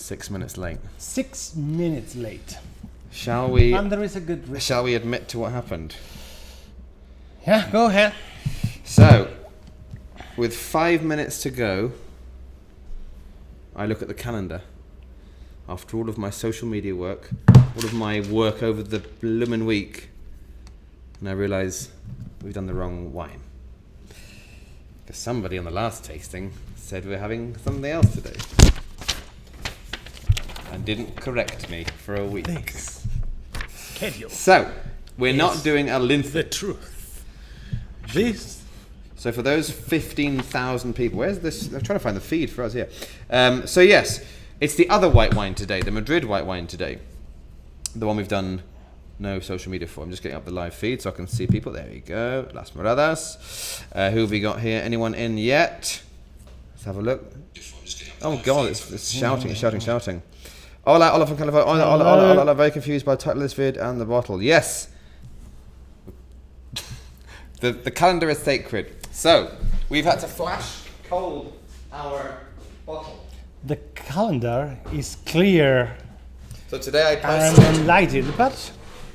6 minutes late. 6 minutes late. Shall we? And there is a good reason. Shall we admit to what happened? Yeah, go ahead. So, with 5 minutes to go, I look at the calendar. After all of my social media work, all of my work over the bloomin' week, and I realise we've done the wrong wine. Because somebody on the last tasting said we're having something else today. And didn't correct me for a week. Thanks. Schedule. So, we're not doing a Lindt. The truth. This. So for those 15,000 people, where's this? I'm trying to find the feed for us here. So yes, it's the other white wine today, the Madrid white wine today. The one we've done no social media for. I'm just getting up the live feed so I can see people. There we go. Las Moradas. Who have we got here? Anyone in yet? Let's have a look. Oh God, it's shouting, shouting. Hola, from California. Hola, very confused by the title of this vid and the bottle. Yes. The calendar is sacred. So, we've had to flash cold our bottle. The calendar is clear So today I and posted. enlightened, but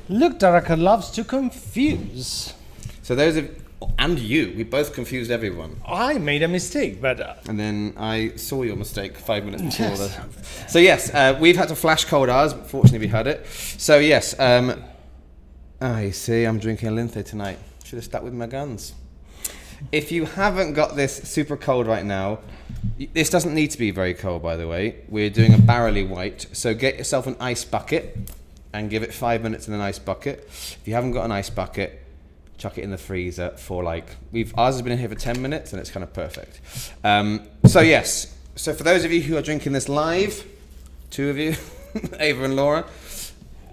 Luke Daraka loves to confuse. So those of, and you, we both confused everyone. I made a mistake, but And then I saw your mistake 5 minutes before Yes. the. So yes, we've had to flash cold ours. But fortunately, we had it. So yes, I see. I'm drinking a Lindt tonight. Should have stuck with my guns. If you haven't got this super cold right now, this doesn't need to be very cold, by the way. We're doing a barley white, so get yourself an ice bucket and give it 5 minutes in an ice bucket. If you haven't got an ice bucket, chuck it in the freezer for ours has been in here for 10 minutes and it's kind of perfect. So yes, so for those of you who are drinking this live, 2 of you, Ava and Laura.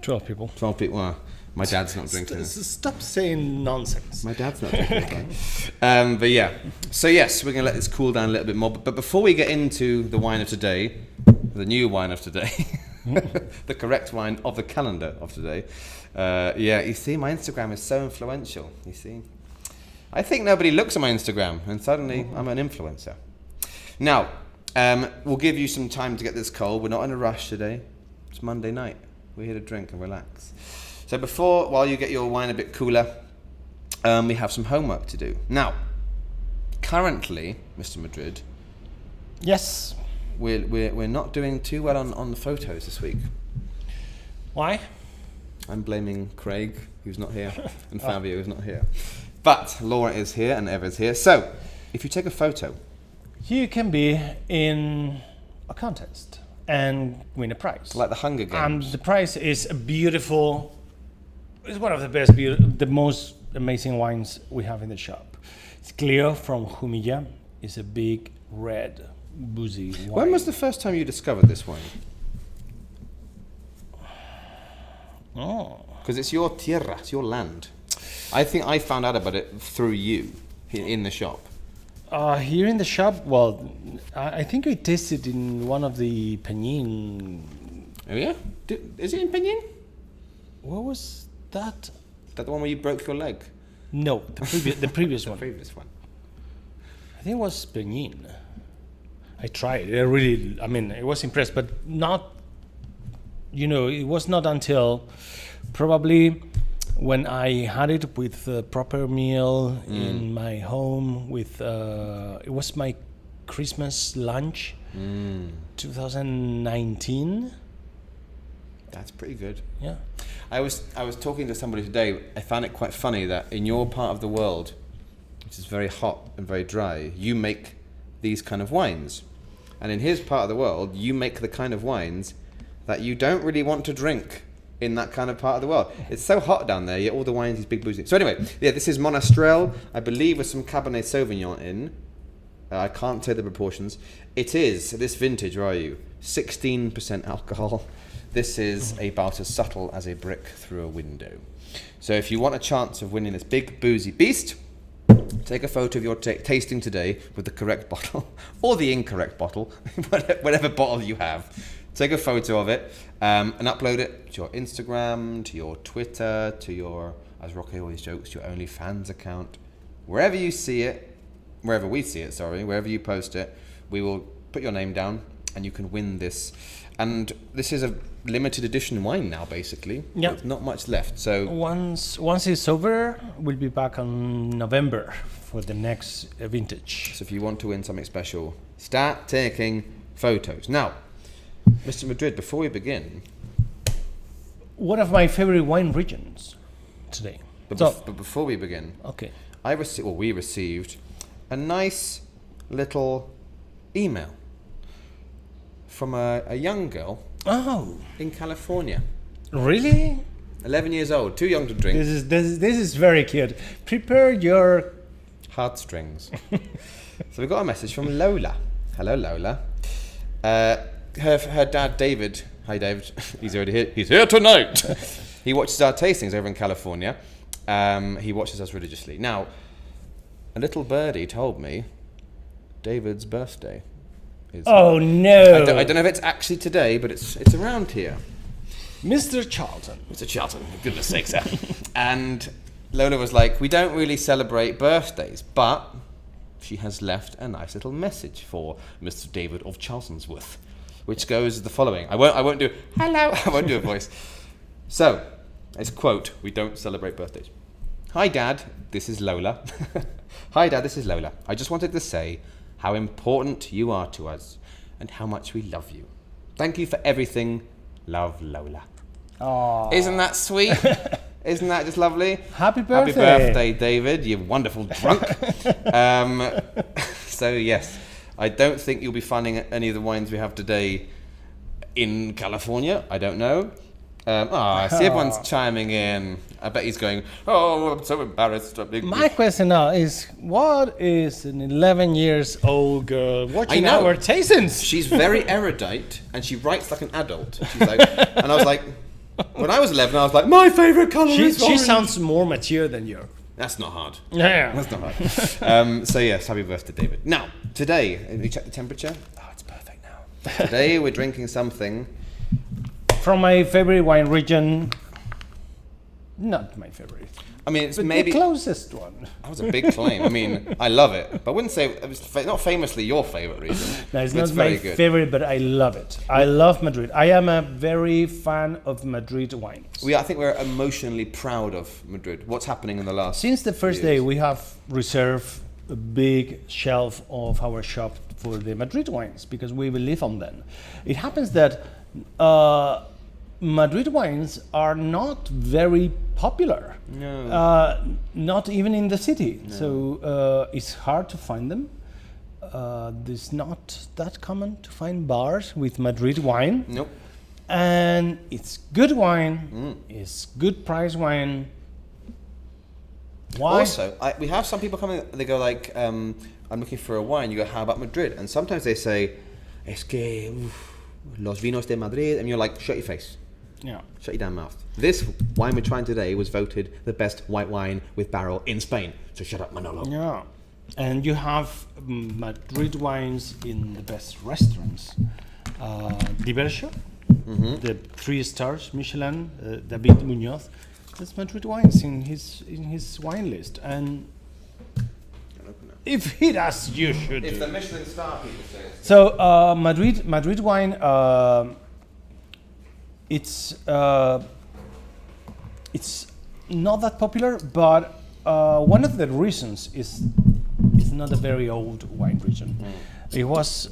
12 people. 12 people, well, my dad's not drinking it. Stop saying nonsense. My dad's not drinking it. But yeah, so yes, we're going to let this cool down a little bit more. But before we get into the wine of today, the new wine of today, the correct wine of the calendar of today, you see, my Instagram is so influential, you see. I think nobody looks at my Instagram, and suddenly I'm an influencer. Now, we'll give you some time to get this cold. We're not in a rush today. It's Monday night. We're here to drink and relax. So while you get your wine a bit cooler, we have some homework to do. Now, currently, Mr. Madrid, Yes. we're not doing too well on the photos this week. Why? I'm blaming Craig, who's not here, and Fabio, who's not here. But Laura is here and Eva's here. So, if you take a photo, You can be in a contest and win a prize. like the Hunger Games, The prize is a beautiful. It's one of the best, the most amazing wines we have in the shop. It's Clio from Jumilla. It's a big red boozy wine. when was the first time you discovered this wine? Oh. Because it's your tierra, it's your land. I think I found out about it through you in the shop. Here in the shop, well, I think we tasted in one of the Peñin. Oh yeah? Is it in Peñin? What was that? Is that the one where you broke your leg? No, the previous one. Previous one. I think it was Peñin. I tried. It was impressed, but not. It was not until probably when I had it with a proper meal in my home. It was my Christmas lunch, 2019. That's pretty good. Yeah. I was talking to somebody today. I found it quite funny that in your part of the world, which is very hot and very dry, you make these kind of wines. And in his part of the world, you make the kind of wines that you don't really want to drink in that kind of part of the world. It's so hot down there, yet all the wines, these big boozy. So anyway, yeah, this is Monastrell, I believe with some Cabernet Sauvignon in. I can't say the proportions. It is, this vintage, where are you? 16% alcohol. This is about as subtle as a brick through a window. So if you want a chance of winning this big boozy beast, take a photo of your tasting today with the correct bottle or the incorrect bottle, whatever bottle you have. Take a photo of it and upload it to your Instagram, to your Twitter, to your, as Rocky always jokes, your OnlyFans account. Wherever you see it, wherever we see it, wherever you post it, we will put your name down and you can win this. And this is a limited edition wine now, basically. Yeah. There's not much left. So Once it's over, we'll be back on November for the next vintage. if you want to win something special, start taking photos. Now, Mr. Madrid, before we begin, One of my favorite wine regions today. but before we begin, Okay. we received a nice little email from a young girl Oh, in California, really? 11 years old, too young to drink. This is very cute. Prepare your Heartstrings. So we got a message from Lola. Hello, Lola. Her dad, David. Hi, David. He's already here. He's here tonight. He watches our tastings over in California. He watches us religiously. Now, a little birdie told me David's birthday is. Oh no! I don't know if it's actually today, but it's around here. Mr. Charlton. Mr. Charlton, for goodness sake, sir. And Lola was like, we don't really celebrate birthdays, but she has left a nice little message for Mr. David of Charltonsworth, which goes as the following. I won't do hello. I won't do a voice. So, it's a quote, we don't celebrate birthdays. Hi Dad, this is Lola. Hi Dad, this is Lola. I just wanted to say how important you are to us and how much we love you. Thank you for everything. Love, Lola. Oh, Isn't that sweet? Isn't that just lovely? happy birthday! Happy birthday, David, you wonderful drunk. So yes, I don't think you'll be finding any of the wines we have today in California. I don't know. I see everyone's chiming in. I bet he's going, oh, I'm so embarrassed. My question now is, what is an 11 years old girl watching know. our tastings? She's very erudite and she writes like an adult. She's like, and I was like, when I was 11, I was like, my favourite colour is She orange. sounds more mature than you. That's not hard. Yeah. That's not hard. So yes, happy birthday, David. Now, today, we check the temperature. Oh, it's perfect now. Today we're drinking something. From my favorite wine region, not my favorite, I mean, it's but maybe the closest one. that was a big claim. I mean, I love it, but I wouldn't say it was not famously your favorite region. No, it's but not very my good. favorite, but I love it. I love Madrid. I am a very fan of Madrid wines. I think we're emotionally proud of Madrid. What's happening in the last? Since the first day, we have reserved a big shelf of our shop for the Madrid wines because we believe on them. It happens that Madrid wines are not very popular. No. Not even in the city. No. So it's hard to find them. It's not that common to find bars with Madrid wine. Nope. And it's good wine. It's good price wine. Why? Also, we have some people coming. They go like, "I'm looking for a wine." You go, "How about Madrid?" And sometimes they say, "Es que los vinos de Madrid," and you're like, "Shut your face." Yeah. Shut your damn mouth. This wine we're trying today was voted the best white wine with barrel in Spain. So shut up, Manolo. Yeah. And you have Madrid wines in the best restaurants. Diverso, the 3 stars Michelin, David Munoz. That's Madrid wines in his wine list. And if he does, you should. If the Michelin star people say it. So Madrid wine, it's not that popular, but one of the reasons is it's not a very old wine region. It was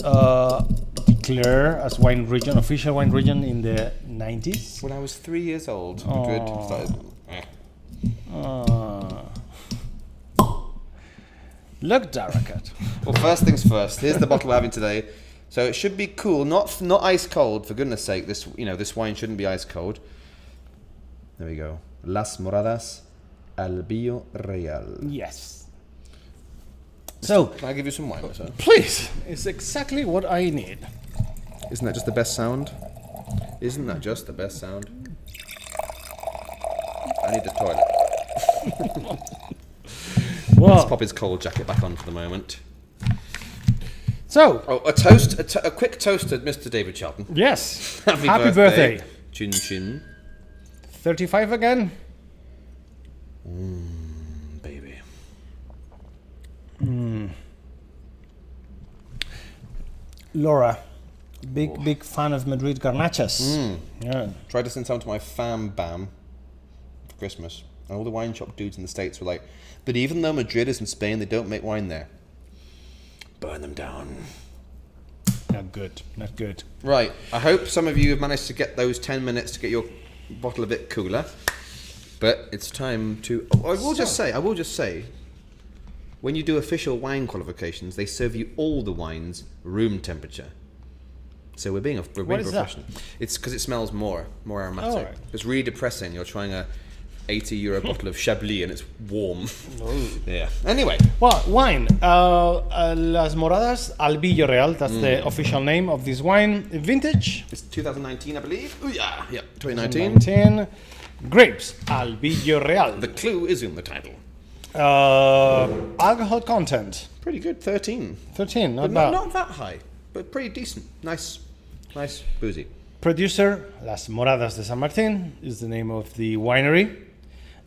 declared as wine region, official wine region in the 90s. When I was 3 years old, Madrid started. Look, Darakat. Well, first things first. Here's the bottle we're having today. So it should be cool, not ice cold. For goodness' sake, this wine shouldn't be ice cold. There we go. Las Moradas Albillo Real. Yes. So, Can I give you some wine, sir? please, it's exactly what I need. Isn't that just the best sound? Isn't that just the best sound? I need the toilet. Well, Let's pop his cold jacket back on for the moment. so Oh, a toast, a quick toast to Mr. David Charlton. yes, Happy birthday. Chin chin. 35 again. Baby. Laura, Big fan of Madrid garnachas. Yeah. Tried to send some to my fam bam for Christmas. And all the wine shop dudes in the States were like, but even though Madrid is in Spain, they don't make wine there. Burn them down. Not good. Not good. Right. I hope some of you have managed to get those 10 minutes to get your bottle a bit cooler. But it's time to... I will just say, when you do official wine qualifications, they serve you all the wines room temperature. So we're being professional. It's because it smells more aromatic. Oh, right. It's really depressing. You're trying a €80 bottle of Chablis and it's warm. Yeah. Anyway. Well, wine. Las Moradas Albillo Real. That's the official name of this wine. Vintage. It's 2019, I believe. Ooh, yeah. 2019. 2019. Grapes. Albillo Real. The clue is in the title. Alcohol content. Pretty good. 13. 13. Not But bad. not that high, but pretty decent. Nice boozy. Producer, Las Moradas de San Martin, is the name of the winery,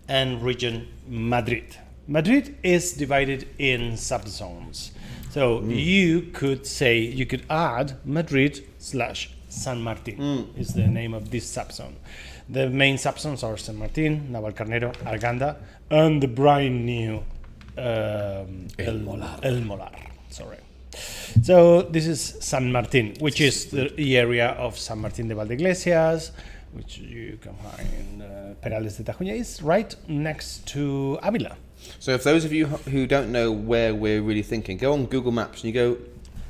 and region, Madrid. Madrid is divided in subzones. So you could add Madrid/San Martin is the name of this subzone. The main subzones are San Martin, Navalcarnero, Arganda, and the brand new El Molar. Sorry. So this is San Martin, which is the area of San Martin de Valdeiglesias, which you can find in Perales de Tajuña, is right next to Avila. So if those of you who don't know where we're really thinking, go on Google Maps and you go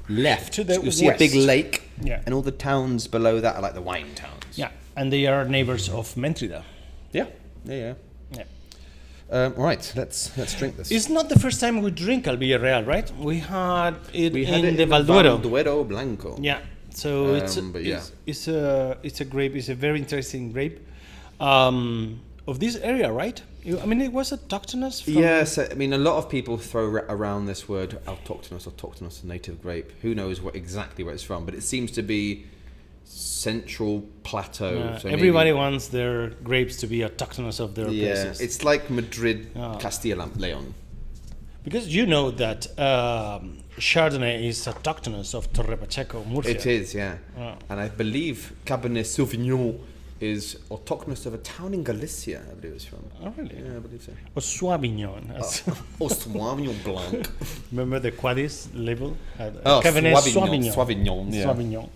left, To the you'll see a big west. lake, Yeah. and all the towns below that are like the wine towns. Yeah, and they are neighbors of Mentrida. Yeah. Yeah. Right, let's drink this. It's not the first time we drink Albillo Real, right? We had it We had in it the in Valduero. Valduero Blanco. Yeah. So but yeah. it's a grape. It's a very interesting grape of this area, right? I mean, it was autochthonous. From Yes, I mean, a lot of people throw around this word autochthonous, native grape. Who knows exactly where it's from, but it seems to be central plateau. So everybody maybe, wants their grapes to be autochthonous of their places. it's like Madrid, Oh. Castilla Leon. Because you know that Chardonnay is autochthonous of Torre Pacheco, Murcia. It is, yeah. Oh. And I believe Cabernet Sauvignon is autochthonous of a town in Galicia, I believe it's from. Oh, really? Yeah, I believe so. Or Sauvignon. as- Or Sauvignon Blanc. Remember the Quadis label? Oh, Cabernet Sauvignon. Sauvignon. Yeah. Sauvignon.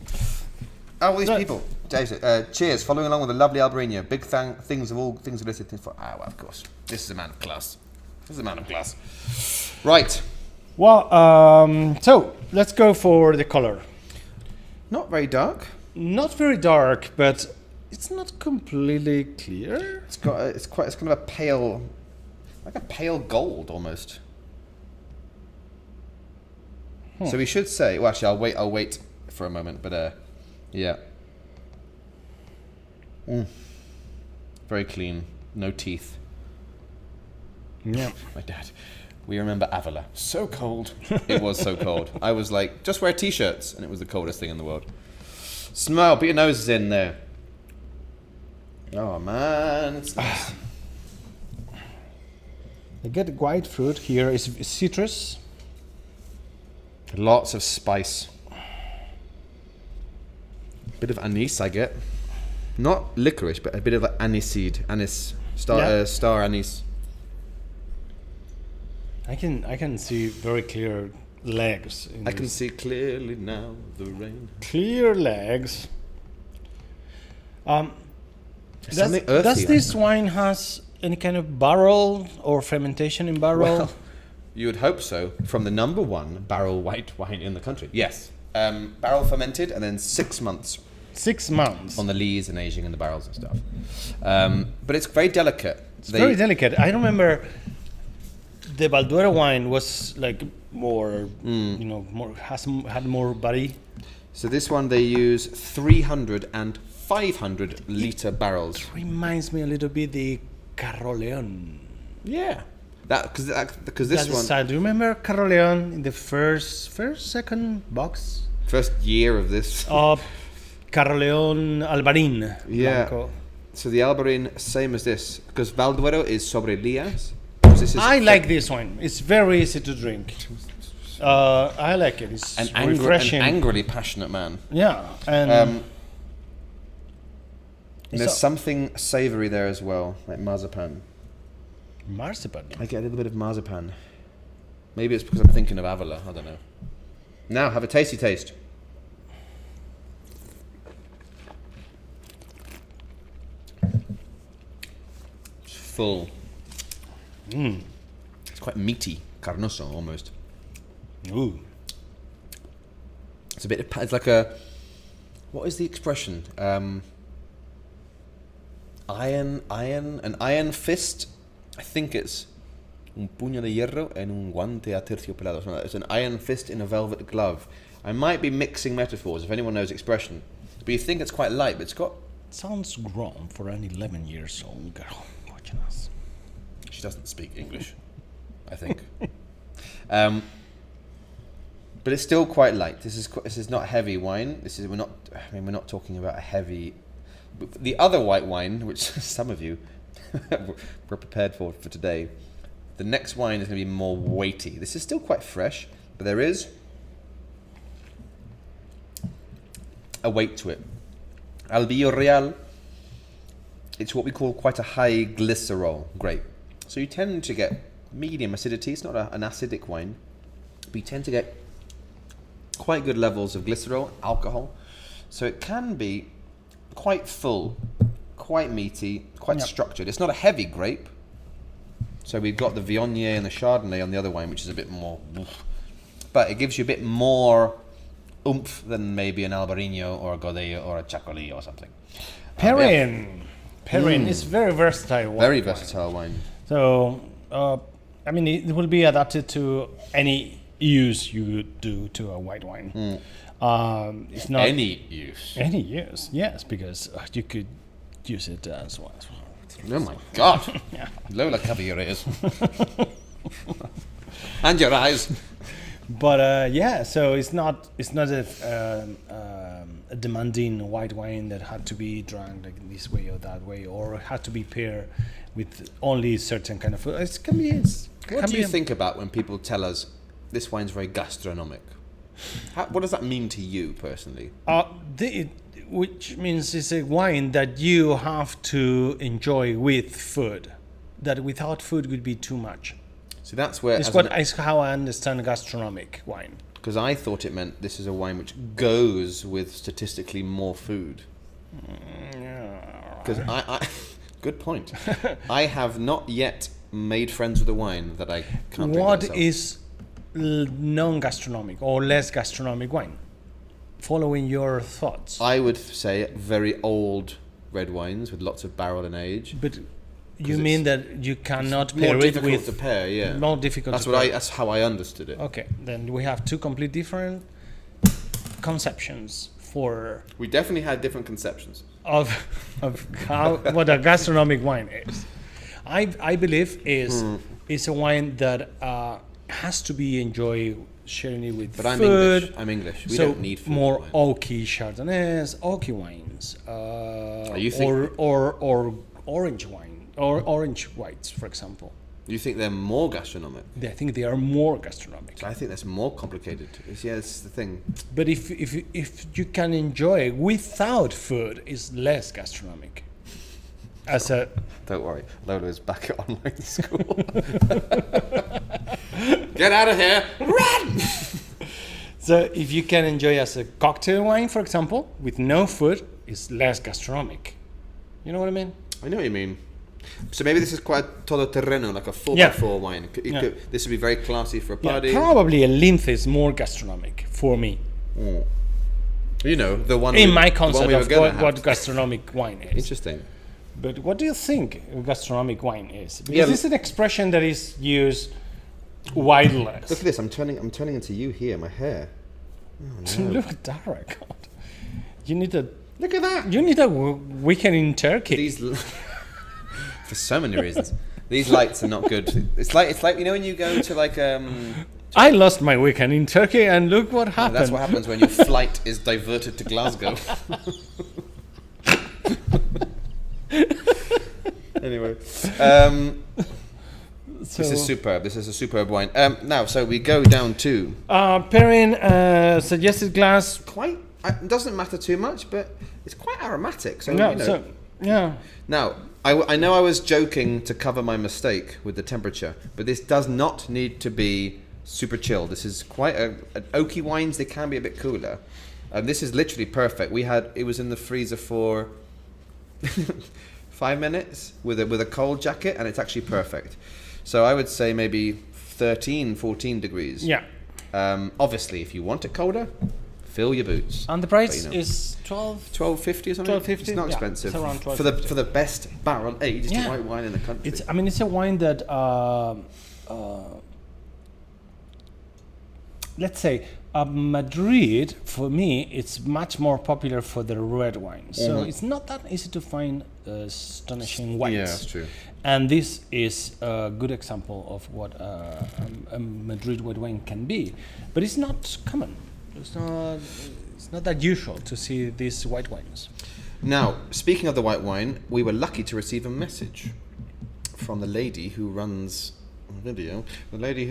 Oh, all these Right. people. Jason, cheers. Following along with the lovely Albarino. Big things of all things listed for. Ah, well, of course. This is a man of class. Right. Well, so let's go for the color. Not very dark. Not very dark, but it's not completely clear. It's kind of a pale, like a pale gold almost. So we should say. Well, actually, I'll wait for a moment. But yeah. Very clean. No teeth. Yeah. My dad. We remember Avila. So cold. It was so cold. I was like, just wear t-shirts, and it was the coldest thing in the world. Smell. Put your noses in there. Oh man, it's nice. I get white fruit here. It's citrus. Lots of spice. Bit of anise, I get. Not licorice, but a bit of aniseed. Star anise. I can see very clear legs. I can see clearly now the rain. clear legs. Something earthy, Does this wine has any kind of barrel or fermentation in barrel? Well, you would hope so. From the number one barrel white wine in the country. Yes. Barrel fermented and then 6 months 6 months. on the lees and aging in the barrels and stuff. But it's very delicate. It's very delicate. I remember the Valduero wine was like more, had more body. So this one they use 300 and 500 liter barrels. Reminds me a little bit the Carroleon. Yeah. Because this That's one sad. Do you remember Carroleon in the second box? first year of this. Carroleon Albarin. Yeah. Blanco. So the Albarin same as this because Valduero is sobre lías. This is I like this one. It's very easy to drink. I like it. It's An refreshing. angrily passionate man. Yeah, and There's So- something savoury there as well, like marzipan. marzipan. I get a little bit of marzipan. Maybe it's because I'm thinking of Avila. I don't know. Now, have a tasty taste. It's full. It's quite meaty, carnoso almost. Ooh. It's a bit. It's like a. What is the expression? An iron fist. I think it's un puño de hierro en un guante aterciopelado. Something like that. It's an iron fist in a velvet glove. I might be mixing metaphors. If anyone knows expression, but you think it's quite light, but it's got. Sounds grown for an 11 years old girl watching us. She doesn't speak English, I think. But it's still quite light. This is not heavy wine. We're not talking about a heavy. The other white wine, which some of you were prepared for today, the next wine is going to be more weighty. This is still quite fresh, but there is a weight to it. Albillo Real, it's what we call quite a high glycerol grape. So you tend to get medium acidity. It's not an acidic wine, but you tend to get quite good levels of glycerol, alcohol. So it can be quite full, quite meaty, quite structured. It's not a heavy grape. So we've got the Viognier and the Chardonnay on the other wine, which is a bit more, but it gives you a bit more oomph than maybe an Albarino or a Godello or a Chacolí or something. Perrin. Perrin is very versatile wine. Very versatile wine. So, I mean, it will be adapted to any use you do to a white wine. It's not Any use. any use, yes, because you could use it as well. Oh my God. Yeah. Lola, cover your ears. And your eyes. But yeah, so it's not a demanding white wine that had to be drunk like this way or that way, or had to be paired with only certain kind of food. It can be. What do you think about when people tell us this wine's very gastronomic? What does that mean to you personally? Which means it's a wine that you have to enjoy with food. That without food would be too much. So that's where. It's how I understand gastronomic wine. Because I thought it meant this is a wine which goes with statistically more food. Because I good point. I have not yet made friends with a wine that I can't drink What myself. is non-gastronomic or less gastronomic wine? Following your thoughts. I would say very old red wines with lots of barrel and age. But you mean that you cannot More pair it difficult with to pair, yeah. more difficult. That's to what pair. that's how I understood it. Okay, then we have two complete different conceptions We definitely had different conceptions. of how what a gastronomic wine is. I believe is a wine that has to be enjoyed sharing it with But I'm food. English. I'm English. We So don't need food. more wine. oaky Chardonnays, oaky wines, you think- or orange wine or orange whites, for example. You think they're more gastronomic? I think they are more gastronomic. I think that's more complicated. It's the thing. But if you can enjoy it without food, it's less gastronomic. As a Don't worry, Lola is back at online school. Get out of here! Run! So if you can enjoy as a cocktail wine, for example, with no food, it's less gastronomic. You know what I mean? I know what you mean. So maybe this is quite todoterreno, like a 4x4 wine. This would be very classy for a party. Probably a Lindt is more gastronomic for me. You know, the one In my the one concept we were of gonna have. what gastronomic wine is. Interesting. But what do you think gastronomic wine is? Because Yeah, this is an expression that is used widely. Look at this. I'm turning into you here. My hair. Look at that record. You need a Look at that. You need a weekend in Turkey. These, for so many reasons, these lights are not good. It's like you know when you go to like I lost my weekend in Turkey, and look what happened. That's what happens when your flight is diverted to Glasgow. Anyway, So This is superb. This is a superb wine. Now, so we go down to pairing suggested glass. quite. It doesn't matter too much, but it's quite aromatic. So No, you know. so yeah. Now, I know I was joking to cover my mistake with the temperature, but this does not need to be super chilled. This is quite an oaky wines. They can be a bit cooler. This is literally perfect. It was in the freezer for 5 minutes with a cold jacket, and it's actually perfect. So I would say maybe 13, 14 degrees. Yeah. Obviously, if you want it colder, fill your boots. And the price But, you know, is 12. $12.50 or something. $12.50, It's not yeah, expensive. it's around for the best barrel aged Yeah. white wine in the country. It's a wine that let's say Madrid, for me, it's much more popular for the red wine. So it's not that easy to find astonishing wines. Yeah, that's true. And this is a good example of what a Madrid white wine can be. But it's not common. It's not that usual to see these white wines. Now, speaking of the white wine, we were lucky to receive a message from the lady who runs the lady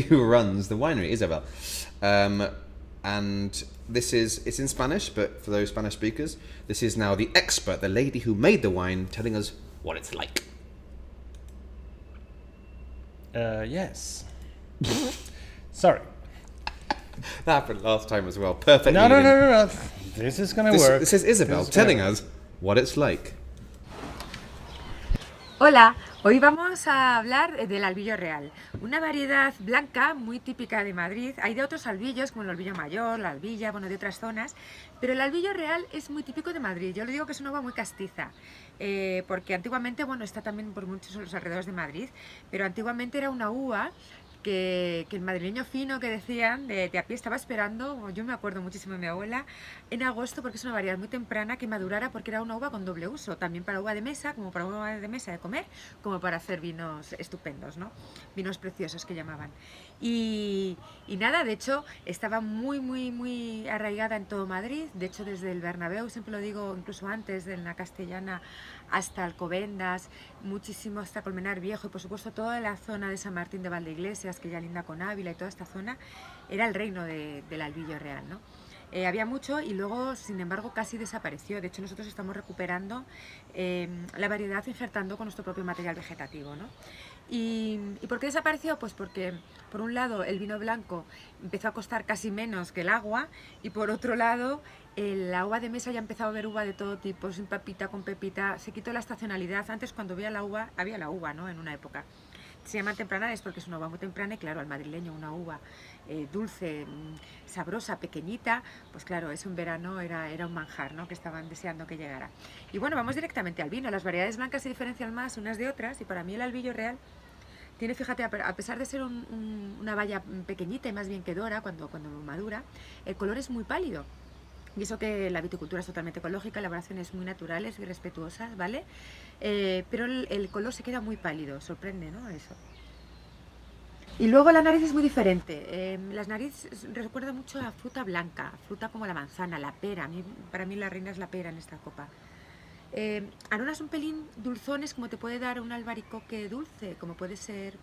who runs the winery, Isabel. And it's in Spanish, but for those Spanish speakers, this is now the expert, the lady who made the wine, telling us what it's like. Yes. Sorry. That happened last time as well. Perfect. No. This is gonna work. This is Isabel This is telling gonna us what it's like. Hola, hoy vamos a hablar del albillo real, una variedad blanca muy típica de Madrid. Hay de otros albillos como el albillo mayor, la albilla, bueno, de otras zonas, pero el albillo real es muy típico de Madrid. Yo le digo que es una uva muy castiza, porque antiguamente, bueno, está también por muchos los alrededores de Madrid, pero antiguamente era una uva que el madrileño fino que decían de a pie estaba esperando, yo me acuerdo muchísimo de mi abuela, en agosto, porque es una variedad muy temprana, que madurara, porque era una uva con doble uso, también para uva de mesa, como para uva de mesa de comer, como para hacer vinos estupendos, ¿no? Vinos preciosos que llamaban. Y nada, de hecho, estaba muy arraigada en todo Madrid. De hecho, desde el Bernabéu, siempre lo digo, incluso antes, de la Castellana hasta Alcobendas, muchísimo hasta Colmenar Viejo, y por supuesto toda la zona de San Martín de Valdeiglesias, que ya linda con Ávila, y toda esta zona era el reino del albillo real, ¿no? Había mucho y luego, sin embargo, casi desapareció. De hecho, nosotros estamos recuperando la variedad, injertando con nuestro propio material vegetativo, ¿no? ¿Y por qué desapareció? Pues porque, por un lado, el vino blanco empezó a costar casi menos que el agua, y por otro lado, la uva de mesa ya empezaba a haber uva de todo tipo, sin papita, con pepita. Se quitó la estacionalidad. Antes, cuando había la uva, ¿no? En una época. Se llama temprana, es porque es una uva muy temprana, y claro, al madrileño una uva dulce, sabrosa, pequeñita, pues claro, eso en verano era un manjar, ¿no? Que estaban deseando que llegara. Y bueno, vamos directamente al vino. Las variedades blancas se diferencian más unas de otras, y para mí el albillo real tiene, fíjate, a pesar de ser una baya pequeñita y más bien que dora cuando madura, el color es muy pálido. Y eso que la viticultura es totalmente ecológica, elaboraciones muy naturales y respetuosas, ¿vale? Pero el color se queda muy pálido, sorprende, ¿no? Eso. Y luego la nariz es muy diferente. Las narices recuerdan mucho a fruta blanca, fruta como la manzana, la pera. Para mí la reina es la pera en esta copa. Aromas un pelín dulzones, como te puede dar un albaricoque dulce, como puede ser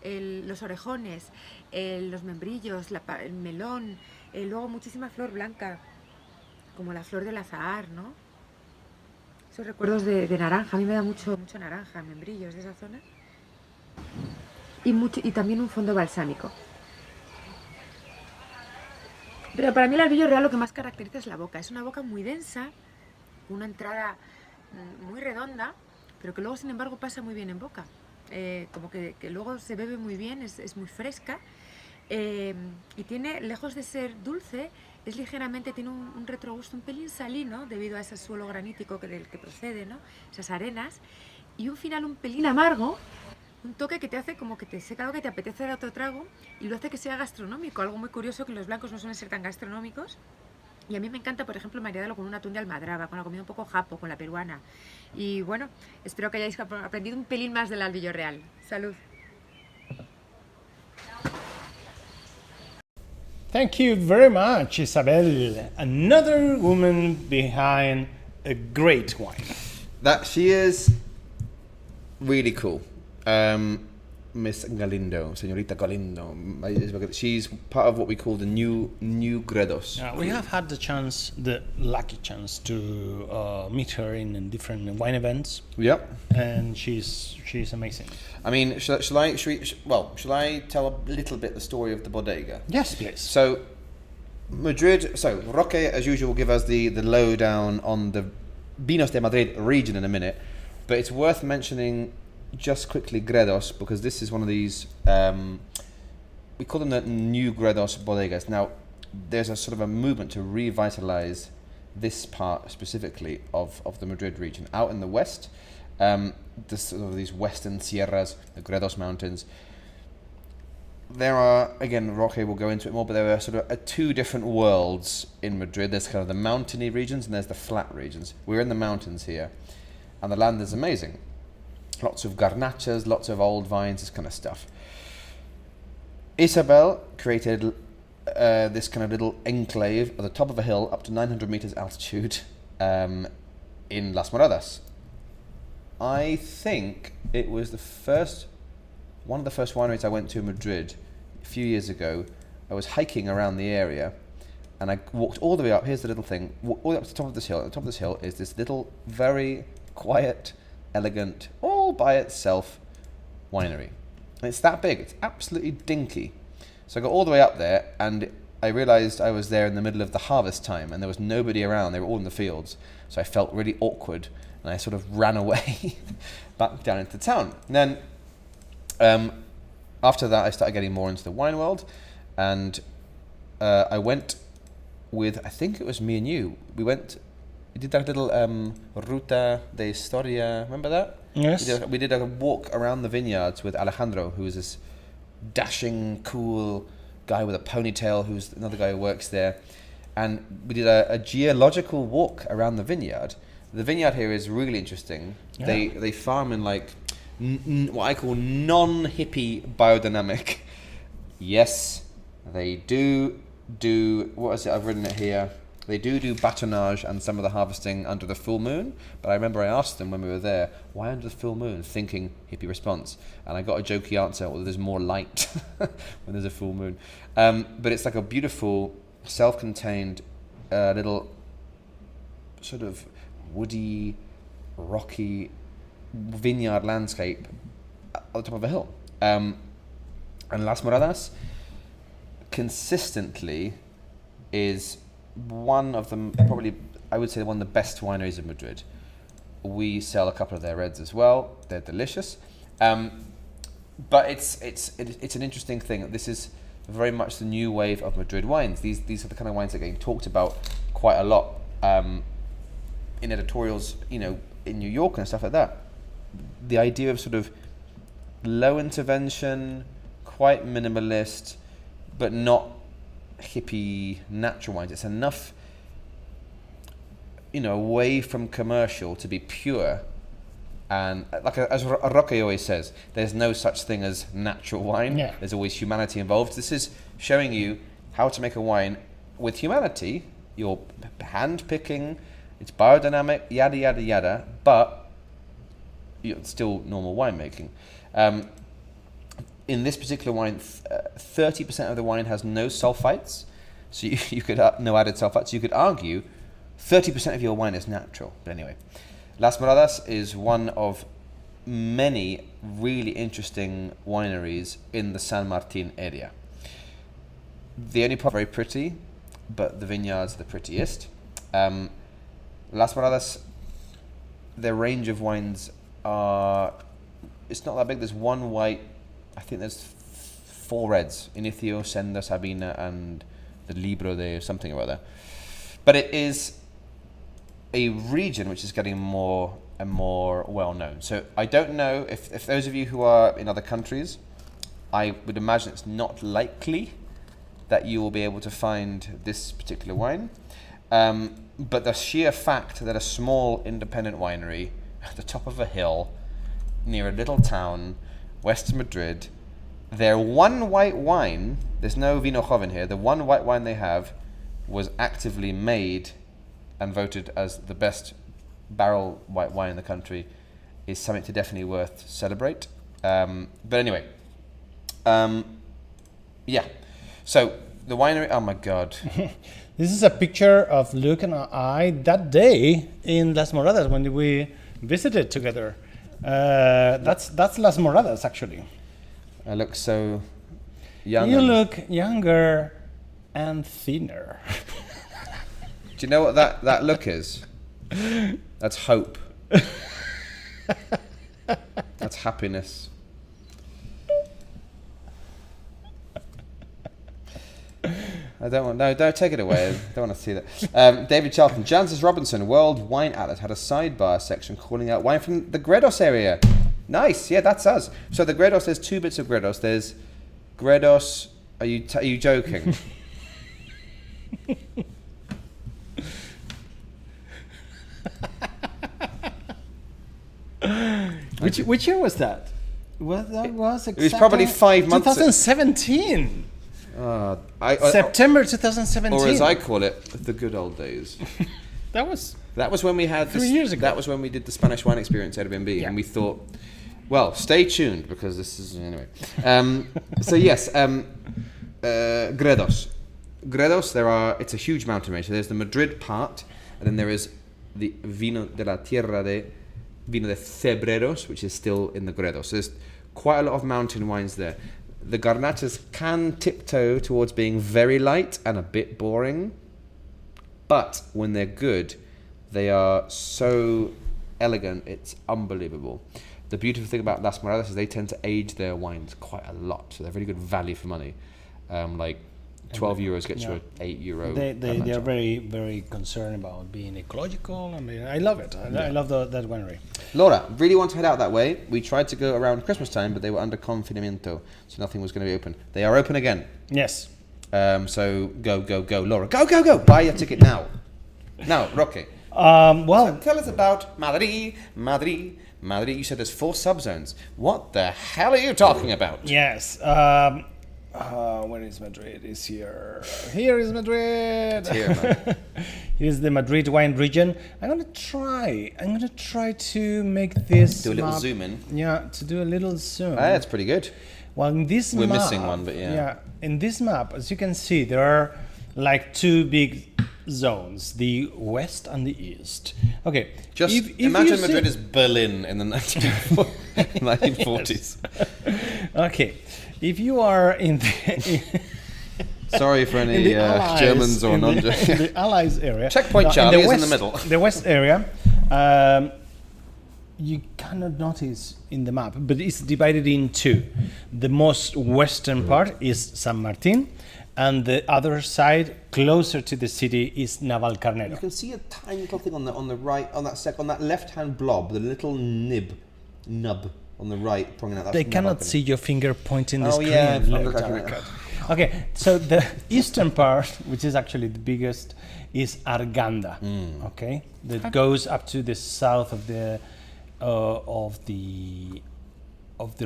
los orejones, los membrillos, el melón, luego muchísima flor blanca, como la flor del azahar, ¿no? Esos recuerdos de naranja, a mí me da mucho naranja, membrillos de esa zona. Y también un fondo balsámico. Pero para mí el albillo real lo que más caracteriza es la boca. Es una boca muy densa, una entrada muy redonda, pero que luego, sin embargo, pasa muy bien en boca. Como que luego se bebe muy bien, es muy fresca. Y tiene, lejos de ser dulce, tiene un retrogusto un pelín salino, debido a ese suelo granítico del que procede, ¿no? Esas arenas. Y un final un pelín amargo, un toque que te hace como que te seca algo, que te apetece dar otro trago, y lo hace que sea gastronómico, algo muy curioso, que los blancos no suelen ser tan gastronómicos. Y a mí me encanta, por ejemplo, maridarlo con un atún de almadraba, con la comida un poco japo, con la peruana. Y bueno, espero que hayáis aprendido un pelín más del albillo real. ¡Salud! Thank you very much, Isabel. Another woman behind a great wine. That she is really cool. Miss Galindo, Señorita Galindo. She's part of what we call the new Gredos. We have had the lucky chance to meet her in different wine events. Yep. And she's amazing. I mean, shall I tell a little bit the story of the bodega? Yes, please. So, Madrid. So, Roque, as usual, will give us the lowdown on the Vinos de Madrid region in a minute, but it's worth mentioning just quickly Gredos, because this is one of these, we call them the new Gredos bodegas. Now, there's a sort of a movement to revitalize this part specifically of the Madrid region. Out in the west, sort of these western sierras, the Gredos mountains, there are, again, Roque will go into it more, but there are sort of two different worlds in Madrid. There's kind of the mountainy regions and there's the flat regions. We're in the mountains here, and the land is amazing. Lots of garnachas, lots of old vines, this kind of stuff. Isabel created this kind of little enclave at the top of a hill up to 900 meters altitude in Las Moradas. I think it was one of the first wineries I went to in Madrid a few years ago. I was hiking around the area and I walked all the way up. Here's the little thing, all the way up to the top of this hill. At the top of this hill is this little, very quiet, elegant, all by itself winery. And it's that big, it's absolutely dinky. So I got all the way up there and I realized I was there in the middle of the harvest time and there was nobody around, they were all in the fields. So I felt really awkward and I sort of ran away back down into town. And then after that I started getting more into the wine world, and I went with, I think it was me and you, we did that little Ruta de Historia, remember that? Yes. We did a walk around the vineyards with Alejandro, who is this dashing, cool guy with a ponytail, who's another guy who works there. And we did a geological walk around the vineyard. The vineyard here is really interesting. Yeah. They farm in like what I call non-hippie biodynamic. Yes, they do, what is it, I've written it here. They do batonnage and some of the harvesting under the full moon, but I remember I asked them when we were there, why under the full moon? Thinking hippie response. And I got a jokey answer, well, there's more light when there's a full moon. But it's like a beautiful, self-contained little sort of woody, rocky vineyard landscape at the top of a hill. And Las Moradas consistently is one of them, probably I would say one of the best wineries in Madrid. We sell a couple of their reds as well. They're delicious, but it's an interesting thing. This is very much the new wave of Madrid wines. These are the kind of wines that are getting talked about quite a lot in editorials, in New York and stuff like that. The idea of sort of low intervention, quite minimalist, but not hippie natural wines. It's enough, away from commercial to be pure. And like as Roque always says, there's no such thing as natural wine. Yeah. There's always humanity involved. This is showing you how to make a wine with humanity. You're hand picking, it's biodynamic, yada yada yada, but it's still normal winemaking. In this particular wine, 30% of the wine has no sulfites, so you could no added sulfites. You could argue 30% of your wine is natural. But anyway, Las Moradas is one of many really interesting wineries in the San Martin area. The only part very pretty, but the vineyards are the prettiest. Las Moradas, their range of wines it's not that big. There's one white. I think there's 4 reds: Inicio, Senda, Sabina, and the Libro de something or other. But it is a region which is getting more and more well known. So I don't know if those of you who are in other countries, I would imagine it's not likely that you will be able to find this particular wine. But the sheer fact that a small independent winery at the top of a hill near a little town west of Madrid, their one white wine, there's no Vino Joven here, the one white wine they have was actively made and voted as the best barrel white wine in the country, is something to definitely worth celebrate. But anyway, Yeah. So the winery. Oh my God. This is a picture of Luke and I that day in Las Moradas when we visited together. That's Las Moradas actually. I look so young. You and- look younger and thinner. Do you know what that look is? That's hope. That's happiness. I don't want. No, don't take it away. I don't want to see that. David Charlton, Jancis Robinson, World Wine Atlas had a sidebar section calling out wine from the Gredos area. Nice. Yeah, that's us. So the Gredos. There's two bits of Gredos. There's Gredos. Are you joking? Which year was that? That was It was probably 5 months. 2017. I, September 2017. or as I call it, the good old days. That was That was when we had 3 years ago. That was when we did the Spanish wine experience at Airbnb, Yeah. and we thought, well, stay tuned because this is anyway. So yes, Gredos. Gredos. It's a huge mountain range. So there's the Madrid part, and then there is the Vino de la Tierra de Cebreros, which is still in the Gredos. So there's quite a lot of mountain wines there. The Garnachas can tiptoe towards being very light and a bit boring, but when they're good, they are so elegant, it's unbelievable. The beautiful thing about Las Moradas is they tend to age their wines quite a lot, so they're very good value for money. Like 12 euros gets you an €8. They are very, very concerned about being ecological. I mean, I love it. I love that winery. Laura, really want to head out that way. We tried to go around Christmas time, but they were under confinamiento, so nothing was going to be open. They are open again. Yes. So go, Laura. Go. Buy your ticket now. Now, Roque. Well, Tell us about Madrid. You said there's 4 subzones. What the hell are you talking about? yes. Where is Madrid? It's here. Here is Madrid. Here, man. Here's the Madrid wine region. I'm gonna try to make this Do a little map- zoom in. Yeah, to do a little zoom. Ah, that's pretty good. Well, in this We're map, missing one, but yeah. in this map, as you can see, there are like 2 big zones: the west and the east. Okay, Just if imagine you Madrid see- as Berlin in the 1940s. Okay, if you are in the Sorry for in any the Allies, Germans or in the- non-Germans. in the Allies area. Checkpoint Charlie is in the west- middle. The west area, you cannot notice in the map, but it's divided in 2. The most western part is San Martin, and the other side, closer to the city, is Navalcarnero. You can see a tiny little thing on the right, on that left-hand blob, the little nub on the right, pointing out. That's They from cannot Navalcarnero. see your finger pointing the Oh, screen. yeah, I'm like looking that. at it. Okay, so the eastern part, which is actually the biggest, is Arganda. Okay, that goes up to the south of the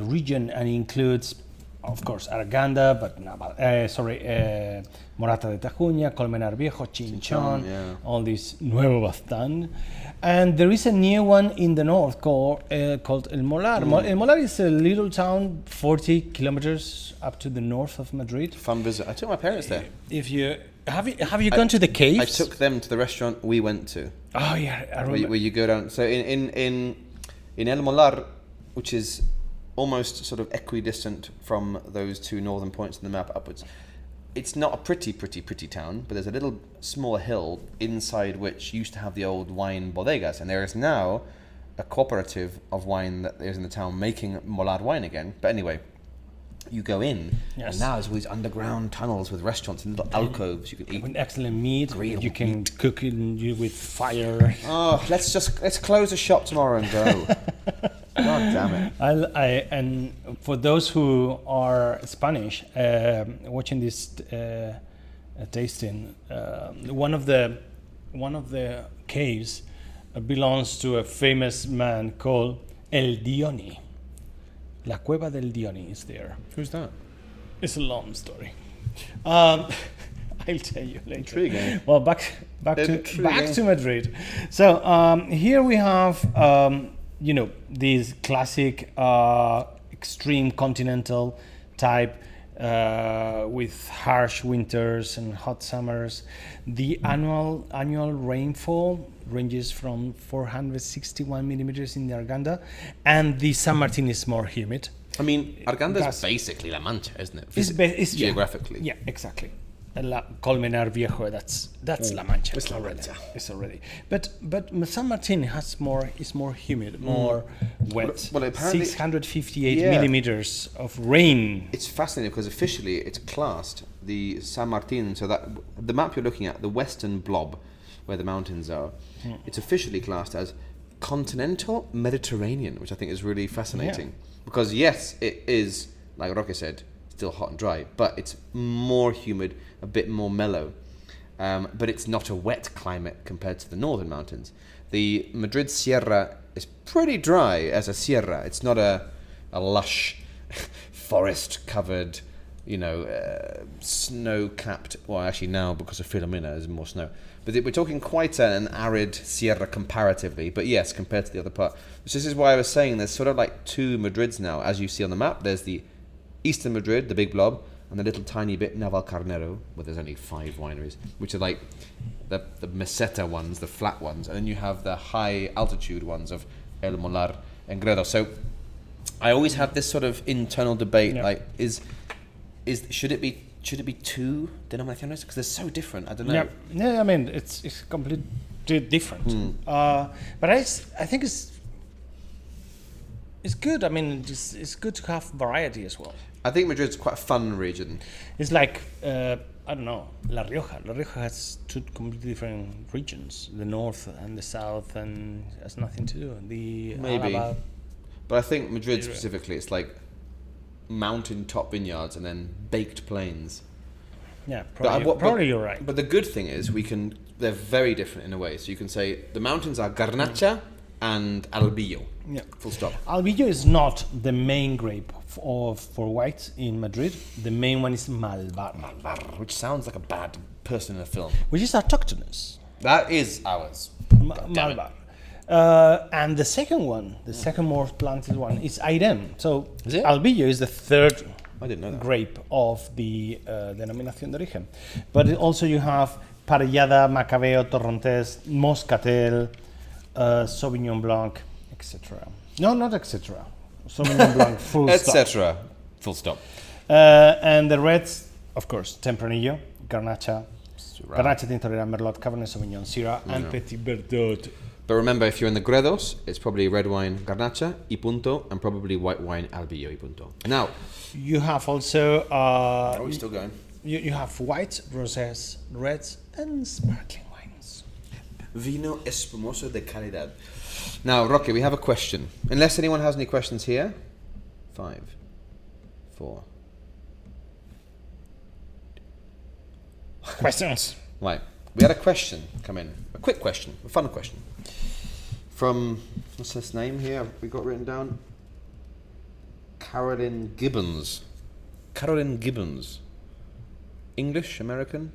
region and includes, of course, Arganda, but Morata de Tajuña, Colmenar Viejo, Chinchón, yeah. all these Nuevo Baztán. And there is a new one in the north called El Molar. El Molar is a little town 40 kilometers up to the north of Madrid. Fun visit. I took my parents there. If you have you gone to the caves? I took them to the restaurant we went to. Oh yeah, I remember. Where you go down. So in El Molar, which is almost sort of equidistant from those 2 northern points in the map upwards, it's not a pretty town, but there's a little small hill inside which used to have the old wine bodegas, and there is now a cooperative of wine that is in the town making Molar wine again. But anyway, you go in, Yes. and now there's all these underground tunnels with restaurants and little alcoves you can eat. With excellent meat, Grilled you can cook it with fire. Oh, let's close the shop tomorrow and go. God damn it. And for those who are Spanish, watching this tasting, one of the caves belongs to a famous man called El Dioni. La Cueva del Dioni is there. Who's that? It's a long story. I'll tell you later. Intriguing. Well, back to Madrid. So here we have these classic extreme continental type with harsh winters and hot summers. The annual rainfall ranges from 461 millimeters in the Arganda, and the San Martin is more humid. I mean, Arganda is Gas- basically La Mancha, isn't it? It's geographically. Yeah, exactly. Colmenar Viejo, that's La Mancha. It's La already. Mancha. It's already. But San Martin is more humid, more wet. Well, apparently- 658 Yeah. millimeters of rain. It's fascinating because officially it's classed the San Martin, so that the map you're looking at, the western blob where the mountains are, it's officially classed as continental Mediterranean, which I think is really fascinating. Because yes, it is, like Roque said, still hot and dry, but it's more humid, a bit more mellow. But it's not a wet climate compared to the northern mountains. The Madrid Sierra is pretty dry as a sierra. It's not a lush forest-covered, snow-capped. Well, actually now because of Filomena, there's more snow. But we're talking quite an arid sierra comparatively. But yes, compared to the other part. So this is why I was saying there's sort of like two Madrids now, as you see on the map. There's the Eastern Madrid, the big blob, and the little tiny bit Navalcarnero, where there's only 5 wineries, which are like the meseta ones, the flat ones, and then you have the high altitude ones of El Molar and Gredos. So I always have this sort of internal debate, like should it be 2 denominaciones, because they're so different. I don't know. Yeah. I mean, it's completely different. But I think it's good. I mean, it's good to have variety as well. I think Madrid's quite a fun region. It's like I don't know, La Rioja. La Rioja has 2 completely different regions: the north and the south, and has nothing to do. The Maybe. Álava, But I think Madrid specifically, it's like mountain top vineyards and then baked plains. yeah, But probably you're right. But the good thing is they're very different in a way. So you can say the mountains are Garnacha and Albillo. Yeah. Full stop. Albillo is not the main grape for white in Madrid. The main one is Malvar, Which sounds like a bad person in a film. which is autochthonous. That is ours. Malvar. And the second one, the second more planted one, is Airem. So Is it? Albillo is the third I didn't know that. grape of the denominación de origen. But also you have Parellada, Macabeo, Torrontés, Moscatel, Sauvignon Blanc, etc. No, not etc. Sauvignon Blanc, full stop. Etc. Full stop. And the reds, of course, Tempranillo, Garnacha, Garnacha Tintorera, Merlot, Cabernet Sauvignon, Syrah, and Petit Verdot. But remember, if you're in the Gredos, it's probably red wine Garnacha, y punto, and probably white wine Albillo, y punto. Now, You have also are we still going? you have whites, rosés, reds, and sparkling wines. Vino espumoso de calidad. Now, Roque, we have a question. Unless anyone has any questions here. 5, 4. Questions. Right. We had a question come in. A quick question. A fun question. From, what's this name here? We got written down. Carolyn Gibbons. Carolyn Gibbons. English, American?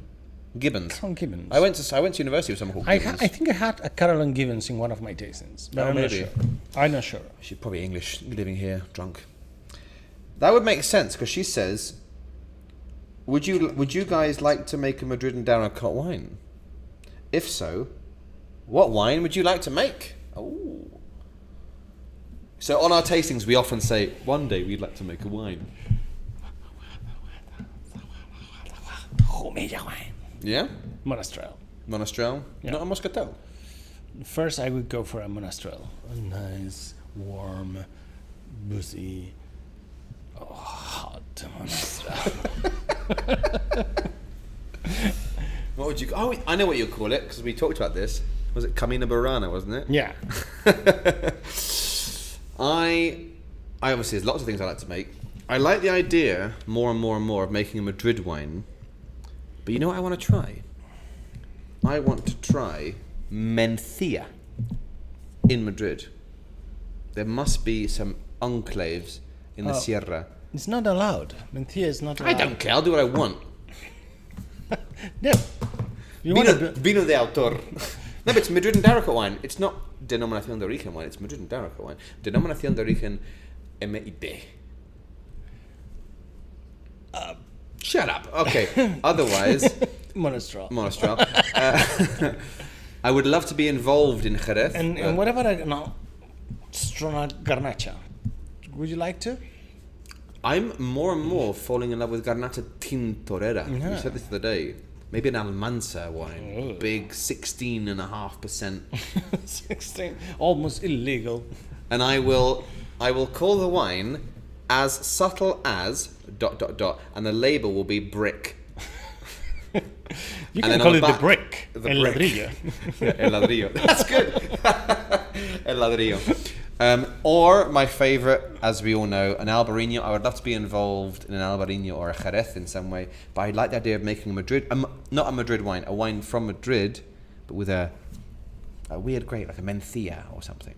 Gibbons. Caroline Gibbons. I went to university with someone called I Gibbons. think I had a Caroline Gibbons in one of my tastings, but Oh, I'm maybe. not sure. I'm not sure. She's probably English, living here, drunk. That would make sense because she says, "Would you guys like to make a Madrid and Daracot wine? If so, what wine would you like to make?" Oh. So on our tastings, we often say, "One day we'd like to make a wine." Jumilla wine. Yeah, Monastrell. Monastrell, Yeah. not a Moscatel. First, I would go for a Monastrell. A nice, warm, boozy, hot Monastrell. What would you? Oh, I know what you call it because we talked about this. Was it Camina Burana, wasn't it? Yeah. I obviously there's lots of things I like to make. I like the idea more and more and more of making a Madrid wine. But you know what I want to try? I want to try Mencía in Madrid. There must be some enclaves in the Sierra. It's not allowed. Mencía is not allowed. I don't care, I'll do what I want. No. You want to Vino de autor. No, but it's Madrid and Daracot wine. It's not Denominación de Origen wine, it's Madrid and Daracot wine. Denominación de Origen MIB. Shut up. Okay. Otherwise, Monastral. I would love to be involved in Jerez. And what about Strona Garnacha? Would you like to? I'm more and more falling in love with Garnacha Tintorera. Yeah. We said this the other day. Maybe an Almansa wine. Ooh. Big 16.5%. 16. Almost illegal. And I will call the wine as subtle as ... and the label will be brick. You And can then call on it the the back, brick. the El brick. ladrillo. Yeah, El ladrillo. That's good. El ladrillo. Or my favourite, as we all know, an Albarino. I would love to be involved in an Albarino or a Jerez in some way, but I like the idea of making a Madrid, not a Madrid wine, a wine from Madrid, but with a weird grape, like a Mencía or something.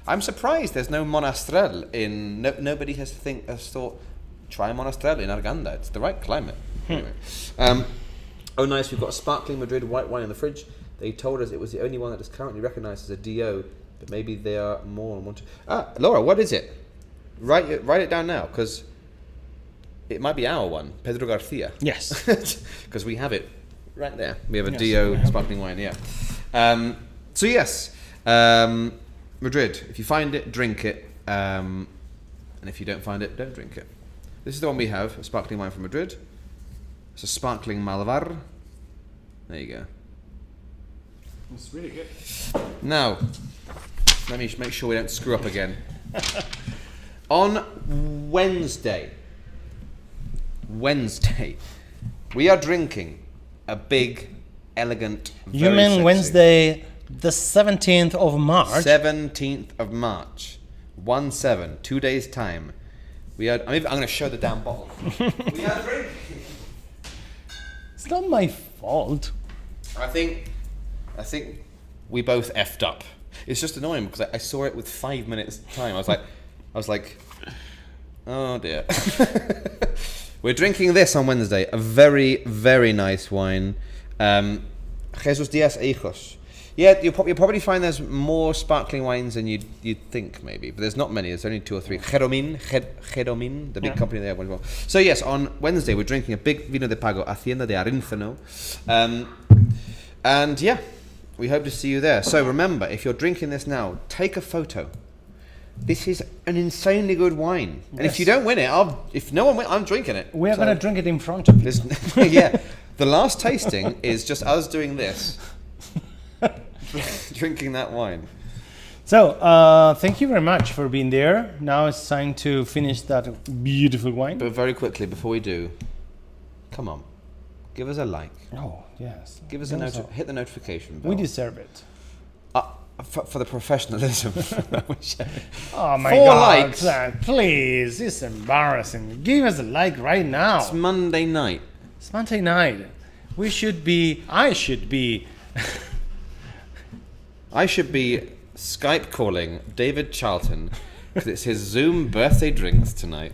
I'm surprised there's no Monastrell in. Nobody has thought, try Monastrell in Arganda. It's the right climate. Anyway. Oh, nice. We've got a sparkling Madrid white wine in the fridge. They told us it was the only one that is currently recognised as a DO, but maybe there are more and want to. Laura, what is it? Write it down now, because it might be our one, Pedro Garcia. Yes. Because we have it right there. We have a Yes, DO sparkling wine, yeah. So yes, Madrid. If you find it, drink it. And if you don't find it, don't drink it. This is the one we have, a sparkling wine from Madrid. It's a sparkling Malvar. There you go. It's really good. Now, let me make sure we don't screw up again. On Wednesday, we are drinking a big, elegant, You very mean sexy Wednesday, the 17th of March? 17th of March. 1/7, 2 days time. I'm going to show the damn bottle. We are drinking. It's not my fault. I think we both effed up. It's just annoying because I saw it with 5 minutes time. I was like, oh dear. We're drinking this on Wednesday. A very, very nice wine. Jesus Diaz Hijos. Yeah, you'll probably find there's more sparkling wines than you'd think maybe, but there's not many. There's only 2 or 3. Jeromin, the big company they have one as well. So yes, on Wednesday we're drinking a big Vino de Pago, Hacienda de Arinzano, and yeah, we hope to see you there. So remember, if you're drinking this now, take a photo. This is an insanely good wine, and if you don't win it, if no one wins, I'm drinking it. We are going to drink it in front of you. Yeah, the last tasting is just us doing this. Drinking that wine. So, thank you very much for being there. Now it's time to finish that beautiful wine. But very quickly, before we do, come on, give us a like. Oh, yes. Give us hit the notification bell. We deserve it. For the professionalism. Oh my 4 God, likes. Zach, please, it's embarrassing. Give us a like right now. It's Monday night. It's Monday night. I should be Skype calling David Charlton because it's his Zoom birthday drinks tonight.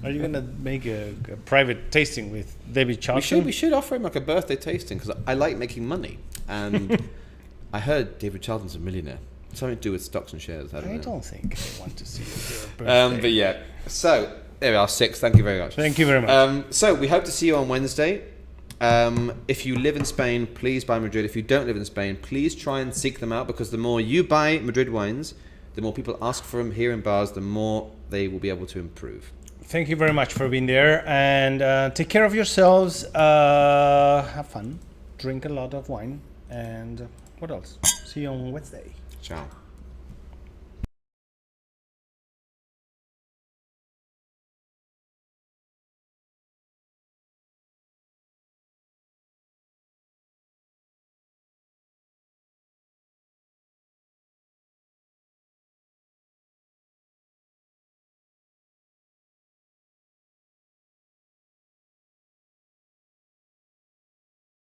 Are you going to make a private tasting with David Charlton? We should offer him like a birthday tasting because I like making money, and I heard David Charlton's a millionaire. Something to do with stocks and shares. I don't think I want to see your birthday. But yeah, so there we are. 6. Thank you very much. Thank you very much. So we hope to see you on Wednesday. If you live in Spain, please buy Madrid. If you don't live in Spain, please try and seek them out, because the more you buy Madrid wines, the more people ask for them here in bars, the more they will be able to improve. Thank you very much for being there, and take care of yourselves. Have fun, drink a lot of wine, and what else? See you on Wednesday. Ciao.